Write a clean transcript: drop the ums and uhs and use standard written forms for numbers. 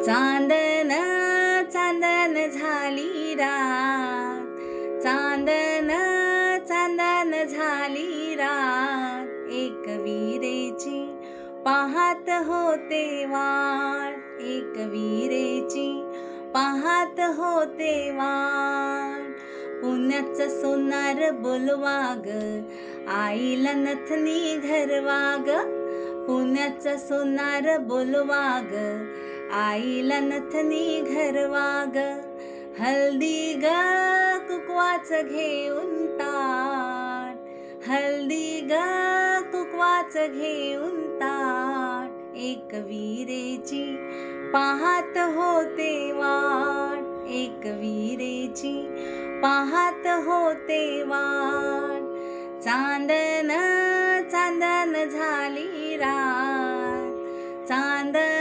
चांदन चांदन झाली रात, चांदन चांदन झाली रात, एक विरेची पाहत होते वाट, एक विरेची पाहत होते वाट. पुण्याचं सोनार बोलवा ग, आईला नथनी घरवा ग. पुण्याचं सोनार बोलवा ग, आईला नथनी घरवा ग. हल्दी ग कुकवाच घेऊन ताट, हल्दी ग कुकवाच घेऊन ताट, एक विरेची पाहत होते वाट, एक विरेची पाहत होते वाट. चांदन चांदन झाली रात, चांदन